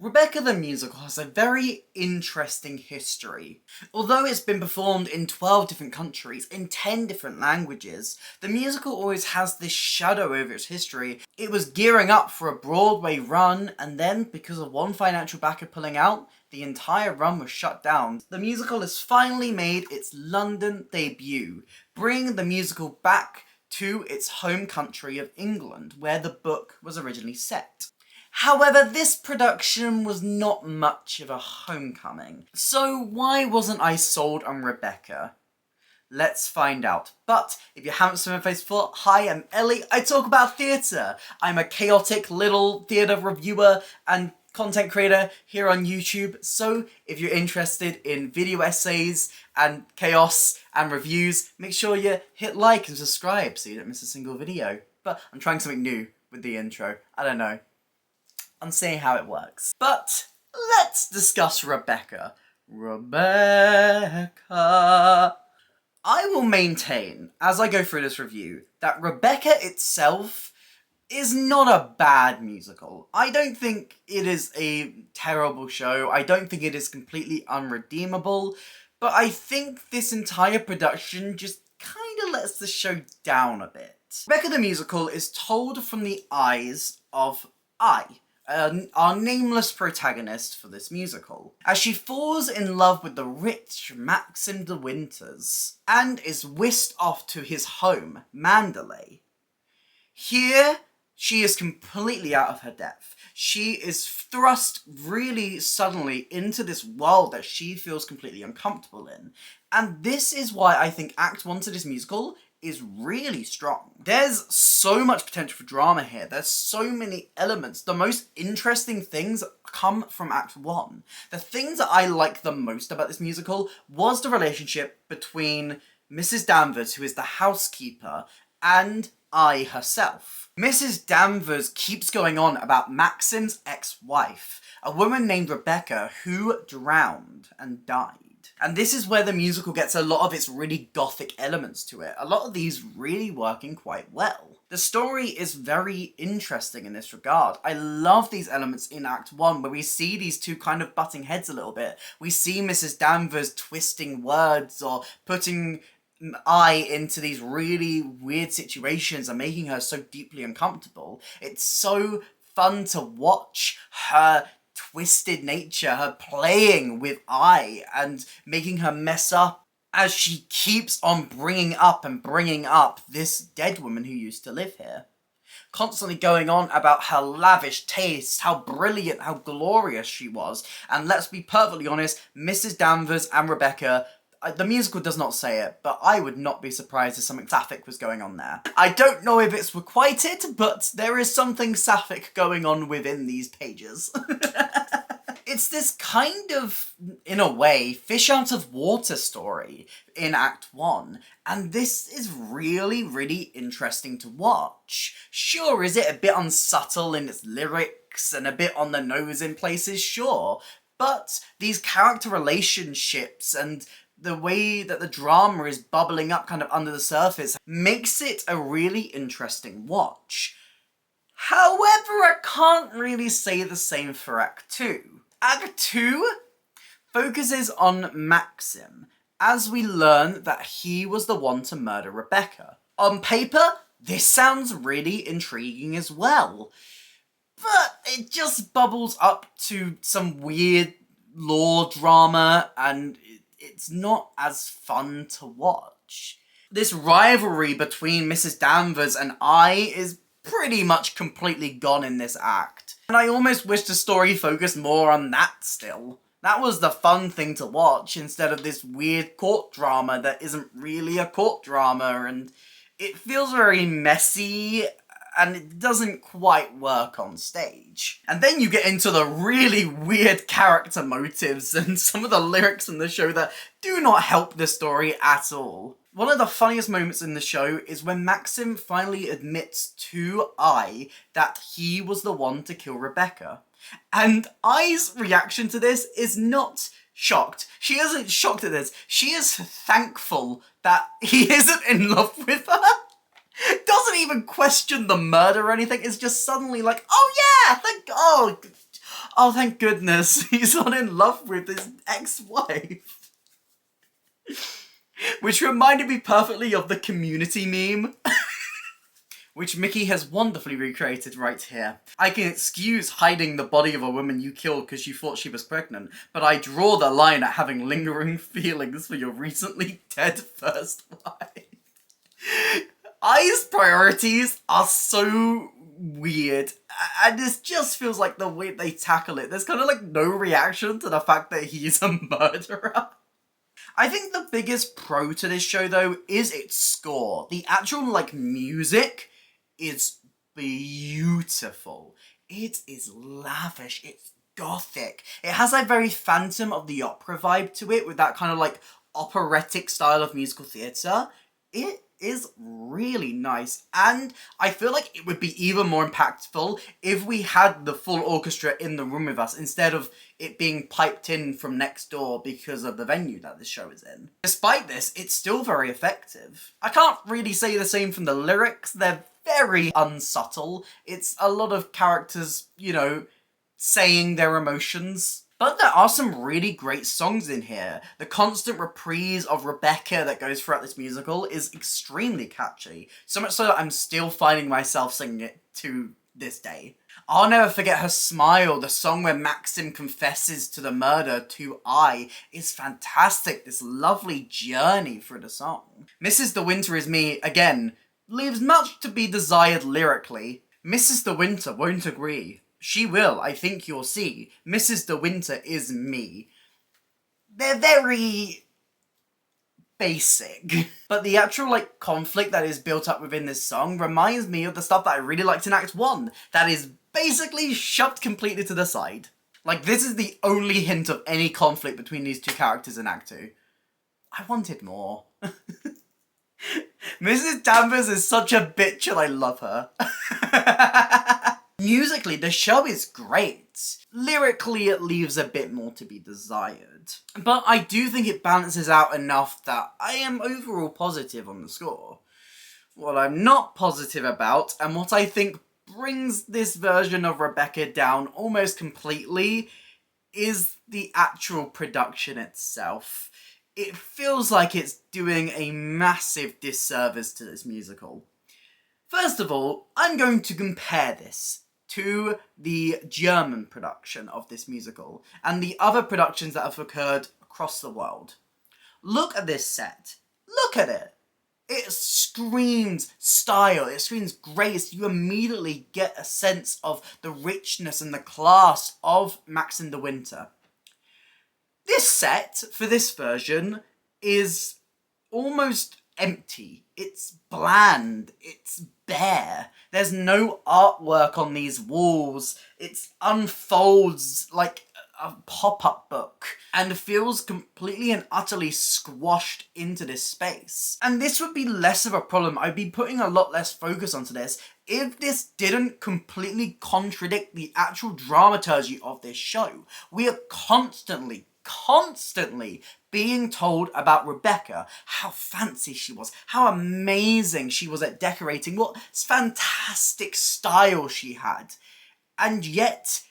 Rebecca the musical has a very interesting history. Although it's been performed in 12 different countries, in 10 different languages, the musical always has this shadow over its history. It was gearing up for a Broadway run, and then, because of one financial backer pulling out, the entire run was shut down. The musical has finally made its London debut, bringing the musical back to its home country of England, where the book was originally set. However, this production was not much of a homecoming. So why wasn't I sold on Rebecca? Let's find out. But if you haven't seen my face before, hi, I'm Ellie. I talk about theatre. I'm a chaotic little theatre reviewer and content creator here on YouTube. So if you're interested in video essays and chaos and reviews, make sure you hit like and subscribe so you don't miss a single video. But I'm trying something new with the intro. I don't know. I'm seeing how it works. But let's discuss Rebecca. Rebecca. I will maintain, as I go through this review, that Rebecca itself is not a bad musical. I don't think it is a terrible show. I don't think it is completely unredeemable. But I think this entire production just kind of lets the show down a bit. Rebecca the musical is told from the eyes of our nameless protagonist for this musical, as she falls in love with the rich Maxim de Winters and is whisked off to his home, Mandalay. Here, she is completely out of her depth. She is thrust really suddenly into this world that she feels completely uncomfortable in. And this is why I think Act 1 to this musical is really strong. There's so much potential for drama here. There's so many elements. The most interesting things come from Act 1. The things that I like the most about this musical was the relationship between Mrs. Danvers, who is the housekeeper, and I herself. Mrs. Danvers keeps going on about Maxim's ex-wife, a woman named Rebecca who drowned and died. And this is where the musical gets a lot of its really gothic elements to it. A lot of these really working quite well. The story is very interesting in this regard. I love these elements in Act 1 where we see these two kind of butting heads a little bit. We see Mrs. Danvers twisting words or putting I into these really weird situations and making her so deeply uncomfortable. It's so fun to watch her twisted nature, her playing with I and making her mess up as she keeps on bringing up this dead woman who used to live here. Constantly going on about her lavish taste, how brilliant, how glorious she was. And let's be perfectly honest, Mrs. Danvers and Rebecca, the musical does not say it, but I would not be surprised if something sapphic was going on there. I don't know if it's requited, but there is something sapphic going on within these pages. It's this kind of, in a way, fish out of water story in Act 1, and this is really, really interesting to watch. Sure, is it a bit unsubtle in its lyrics and a bit on the nose in places? Sure, but these character relationships and the way that the drama is bubbling up kind of under the surface makes it a really interesting watch. However, I can't really say the same for Act 2. Act 2 focuses on Maxim, as we learn that he was the one to murder Rebecca. On paper, this sounds really intriguing as well, but it just bubbles up to some weird law drama and it's not as fun to watch. This rivalry between Mrs. Danvers and I is pretty much completely gone in this act. And I almost wish the story focused more on that still. That was the fun thing to watch instead of this weird court drama that isn't really a court drama, and it feels very messy and it doesn't quite work on stage. And then you get into the really weird character motives and some of the lyrics in the show that do not help the story at all. One of the funniest moments in the show is when Maxim finally admits to I that he was the one to kill Rebecca. And I's reaction to this is not shocked. She isn't shocked at this. She is thankful that he isn't in love with her. Doesn't even question the murder or anything. It's just suddenly like, oh yeah, thank God. Oh, thank goodness, he's not in love with his ex-wife. Which reminded me perfectly of the Community meme. Which Mickey has wonderfully recreated right here. I can excuse hiding the body of a woman you killed because you thought she was pregnant, but I draw the line at having lingering feelings for your recently dead first wife. I's priorities are so weird, and this just feels like the way they tackle it. There's kind of like no reaction to the fact that he's a murderer. I think the biggest pro to this show, though, is its score. The actual, like, music is beautiful. It is lavish. It's gothic. It has a very Phantom of the Opera vibe to it, with that kind of, like, operatic style of musical theatre. It is really nice, and I feel like it would be even more impactful if we had the full orchestra in the room with us instead of it being piped in from next door because of the venue that this show is in. Despite this, it's still very effective. I can't really say the same from the lyrics. They're very unsubtle. It's a lot of characters, you know, saying their emotions. But there are some really great songs in here. The constant reprise of Rebecca that goes throughout this musical is extremely catchy. So much so that I'm still finding myself singing it to this day. I'll never forget her smile. The song where Maxim confesses to the murder to I is fantastic. This lovely journey through the song. Mrs. De Winter is Me, again, leaves much to be desired lyrically. Mrs. De Winter won't agree. She will, I think you'll see. Mrs. De Winter is me. They're very basic. But the actual, like, conflict that is built up within this song reminds me of the stuff that I really liked in Act 1. That is basically shoved completely to the side. Like, this is the only hint of any conflict between these two characters in Act 2. I wanted more. Mrs. Danvers is such a bitch and I love her. Musically, the show is great. Lyrically, it leaves a bit more to be desired. But I do think it balances out enough that I am overall positive on the score. What I'm not positive about, and what I think brings this version of Rebecca down almost completely, is the actual production itself. It feels like it's doing a massive disservice to this musical. First of all, I'm going to compare this to the German production of this musical and the other productions that have occurred across the world. Look at this set. Look at it. It screams style. It screams grace. You immediately get a sense of the richness and the class of Maxim de Winter. This set, for this version, is almost empty. It's bland. It's bare. There's no artwork on these walls. It unfolds like a pop-up book and feels completely and utterly squashed into this space. And this would be less of a problem. I'd be putting a lot less focus onto this if this didn't completely contradict the actual dramaturgy of this show. We are constantly being told about Rebecca, how fancy she was, how amazing she was at decorating, what fantastic style she had. And yet,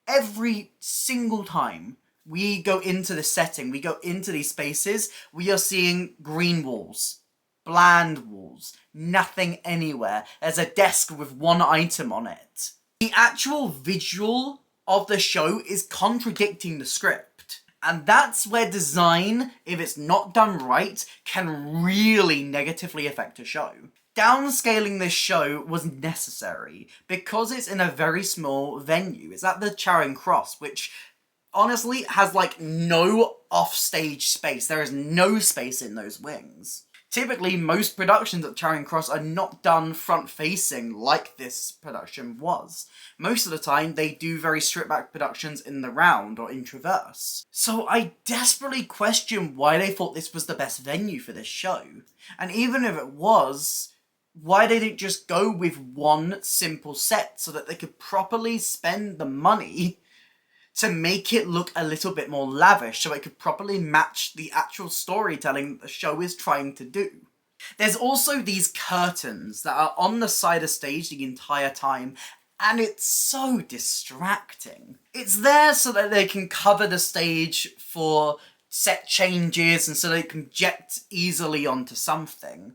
every single time we go into the setting, we go into these spaces, we are seeing green walls, bland walls, nothing anywhere. There's a desk with one item on it. The actual visual of the show is contradicting the script. And that's where design, if it's not done right, can really negatively affect a show. Downscaling this show was necessary because it's in a very small venue. It's at the Charing Cross, which honestly has like no offstage space. There is no space in those wings. Typically, most productions at Charing Cross are not done front-facing like this production was. Most of the time, they do very stripped-back productions in the round or in traverse. So I desperately question why they thought this was the best venue for this show. And even if it was, why they didn't just go with one simple set so that they could properly spend the money to make it look a little bit more lavish so it could properly match the actual storytelling that the show is trying to do. There's also these curtains that are on the side of stage the entire time, And it's so distracting. It's there so that they can cover the stage for set changes and so they can project easily onto something.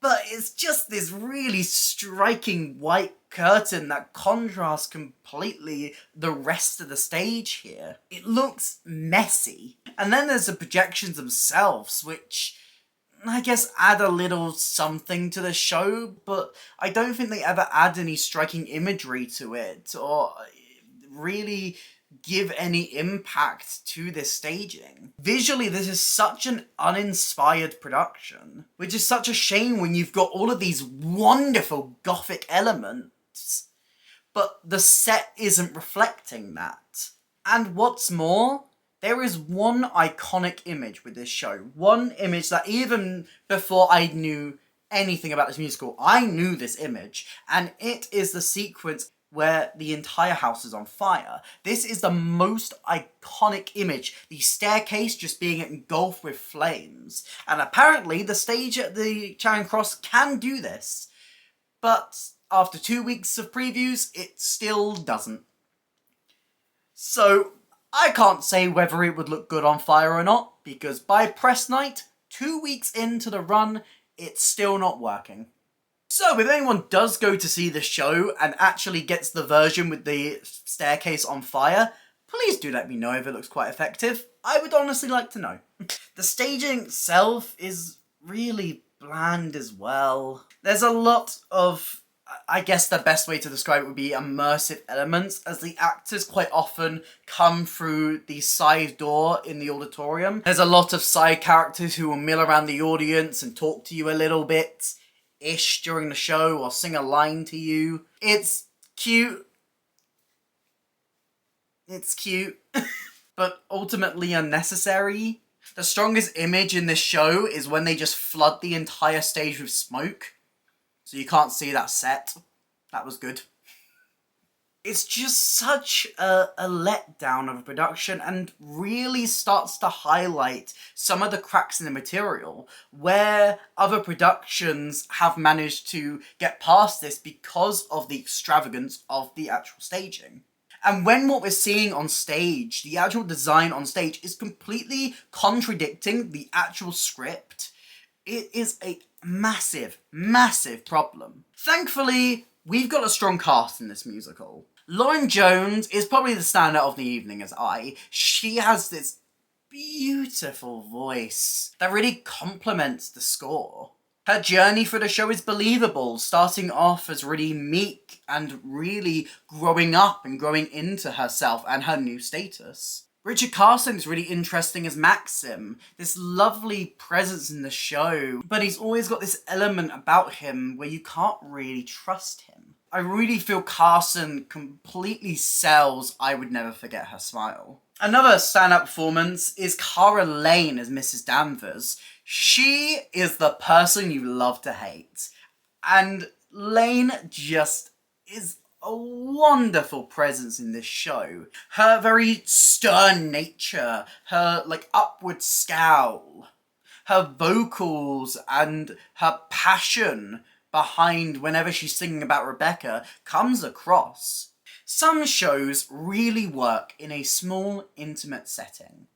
But it's just this really striking white curtain that contrasts completely the rest of the stage here. It looks messy. And then there's the projections themselves, which I guess add a little something to the show, but I don't think they ever add any striking imagery to it, or really give any impact to this staging. Visually, this is such an uninspired production, which is such a shame when you've got all of these wonderful gothic elements, but the set isn't reflecting that. And what's more, there is one iconic image with this show, one image that even before I knew anything about this musical, I knew this image, and it is the sequence where the entire house is on fire. This is the most iconic image, the staircase just being engulfed with flames. And apparently the stage at the Charing Cross can do this, but after 2 weeks of previews, it still doesn't. So I can't say whether it would look good on fire or not, because by press night, 2 weeks into the run, it's still not working. So if anyone does go to see the show and actually gets the version with the staircase on fire, please do let me know if it looks quite effective. I would honestly like to know. The staging itself is really bland as well. There's a lot of, I guess the best way to describe it would be immersive elements, as the actors quite often come through the side door in the auditorium. There's a lot of side characters who will mill around the audience and talk to you a little bit-ish during the show, or sing a line to you. It's cute. It's cute. But ultimately unnecessary. The strongest image in this show is when they just flood the entire stage with smoke, so you can't see that set. That was good. It's just such a letdown of a production, and really starts to highlight some of the cracks in the material, where other productions have managed to get past this because of the extravagance of the actual staging. And when what we're seeing on stage, the actual design on stage, is completely contradicting the actual script, it is a massive, massive problem. Thankfully, we've got a strong cast in this musical. Lauren Jones is probably the standout of the evening as I. She has this beautiful voice that really complements the score. Her journey for the show is believable, starting off as really meek and really growing up and growing into herself and her new status. Richard Carson is really interesting as Maxim, this lovely presence in the show, but he's always got this element about him where you can't really trust him. I really feel Carson completely sells I Would Never Forget Her Smile. Another standout performance is Cara Lane as Mrs. Danvers. She is the person you love to hate. And Lane just is a wonderful presence in this show. Her very stern nature, her upward scowl, her vocals and her passion behind whenever she's singing about Rebecca comes across. Some shows really work in a small, intimate setting.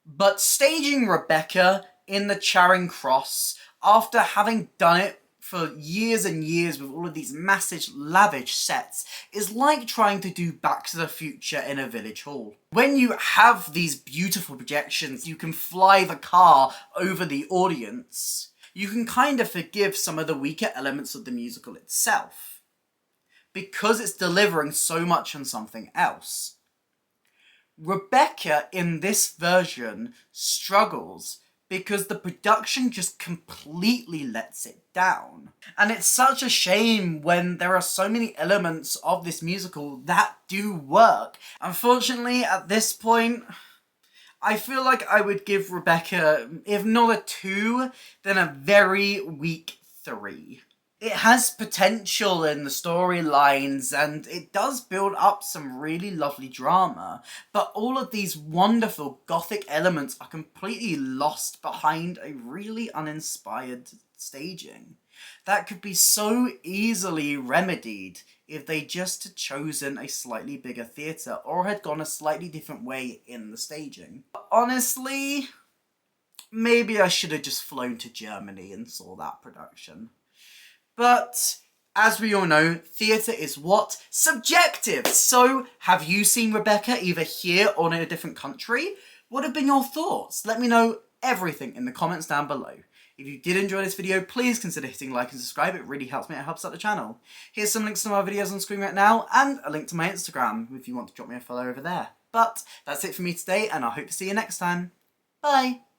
But staging Rebecca in the Charing Cross, after having done it for years and years with all of these massive, lavish sets, is like trying to do Back to the Future in a village hall. When you have these beautiful projections, you can fly the car over the audience, you can kind of forgive some of the weaker elements of the musical itself, because it's delivering so much on something else. Rebecca in this version struggles because the production just completely lets it down. And it's such a shame when there are so many elements of this musical that do work. Unfortunately, at this point, I feel like I would give Rebecca, if not a 2, then a very weak 3. It has potential in the storylines, and it does build up some really lovely drama, but all of these wonderful gothic elements are completely lost behind a really uninspired staging. that could be so easily remedied if they just had chosen a slightly bigger theatre or had gone a slightly different way in the staging. Honestly, maybe I should have just flown to Germany and saw that production. But as we all know, theatre is what? Subjective! So, have you seen Rebecca either here or in a different country? What have been your thoughts? Let me know everything in the comments down below. If you did enjoy this video, please consider hitting like and subscribe. It really helps me, it helps out the channel. Here's some links to my videos on screen right now, and a link to my Instagram if you want to drop me a follow over there. But that's it for me today, and I hope to see you next time. Bye!